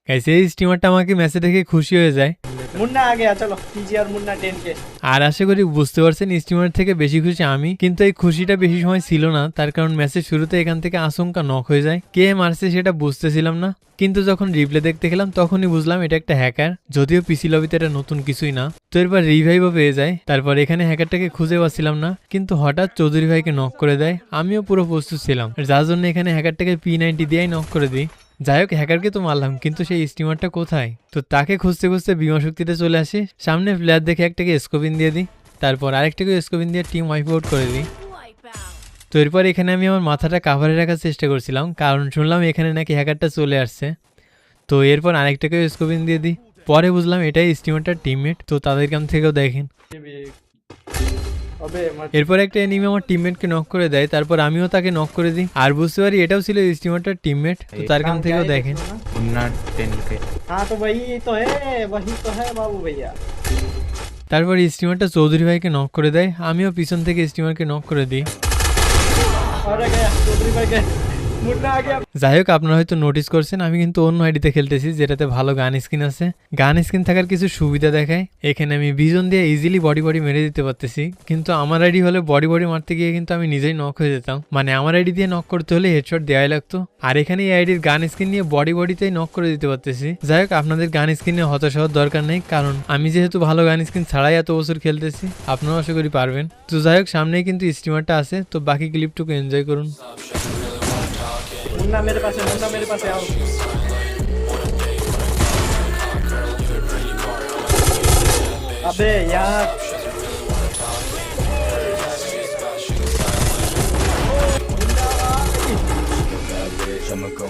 Guys এই স্টিমারটা আমাকে ম্যাচে দেখে খুশি হয়ে যায়। मुन्ना आ गया, चलो टीजीआर मुन्ना 10 के। আর আশা করি বুঝতে পারছেন স্টিমার থেকে বেশি খুশি আমি, কিন্তু এই খুশিটা বেশি সময় ছিল না, তার কারণ ম্যাচের শুরুতে এখান থেকে আচমকা নক হয়ে যায়। কে মারছে সেটা বুঝতেছিলাম না, কিন্তু যখন রিপ্লে দেখতে গেলাম তখনই বুঝলাম এটা একটা হ্যাকার, যদিও পিসি লবিতে এটা নতুন কিছুই না। তো এরপর রিভাইভও পেয়ে যায়। তারপর এখানে হ্যাকারটাকে খুঁজে পাচ্ছিলাম না, কিন্তু হঠাৎ চৌধুরী ভাইকে নক করে দেয়। আমিও পুরো প্রস্তুত ছিলাম, যার জন্য এখানে হ্যাকারটাকে P90 দিয়েই নক করে দিই। যাই হোক হ্যাকারকে তো মারলাম, কিন্তু সেই স্টিমারটা কোথায়? তো তাকে খুঁজতে খুঁজতে বিমা শক্তিতে চলে আসি। সামনে প্লেয়ার দেখে একটাকে স্কোপিন দিয়ে দিই, তারপর আরেকটাকে স্কোপিন দিয়ে টিম ওয়াইপ আউট করে দিই। তো এরপর এখানে আমি আমার মাথাটা কাভারে রাখার চেষ্টা করছিলাম, কারণ শুনলাম এখানে নাকি হ্যাকারটা চলে আসছে। তো এরপর আরেকটাকে স্কোপিন দিয়ে দিই। পরে বুঝলাম এটাই স্টিমারটার টিমমেট, তো তাদের কাম থেকেও দেখেন। अबे मत। এরপর একটা এনিমি আমার টিমমেটকে নক করে দেয়, তারপর আমিও তাকে নক করে দিই। আর বুঝতে পারি এটাও ছিল স্টিমারটার টিমমেট, তো তার কাম नाम क्या থেকেও है দেখেন। देखो ना। मुन्ना 10 के। हाँ तो वही तो है बाबू भैया। তারপর স্টিমারটা চৌধুরী ভাইকে নক করে দেয়, আমিও পিছন থেকে স্টিমারকে নক করে দিই। अरे गया चौधरी भाई गया, मुन्ना आ गया। যাই হোক আপনারা হয়তো নোটিস করছেন আমি কিন্তু অন্য আইডিতে খেলতেছি, যেটাতে ভালো গান স্কিন আছে। গান স্কিন থাকার কিছু সুবিধা দেখায়, এখানে আমি ভিজন দিয়ে ইজিলি বডি মেরে দিতে পারতেছি। কিন্তু আমার আইডি হলে বডি মারতে গিয়ে কিন্তু আমি নিজেই নক হয়ে যেতাম, মানে আমার আইডি দিয়ে নক করতে হলে হেডশট দেওয়াই লাগতো। আর এখানে এই আইডির গান স্কিন নিয়ে বডিতেই নক করে দিতে পারতেছি। যাই হোক আপনাদের গান স্কিন নিয়ে হতাশ হওয়ার দরকার নেই, কারণ আমি যেহেতু ভালো গান স্কিন ছাড়াই এত বছর খেলতেছি, আপনারাও আশা করি পারবেন। তো যাই হোক সামনেই কিন্তু স্টিমারটা আছে, তো বাকি ক্লিপটুকু এনজয় করুন। मुन्ना मेरे पास है, मुन्ना मेरे पास है, आओ। अबे यार I'm gonna go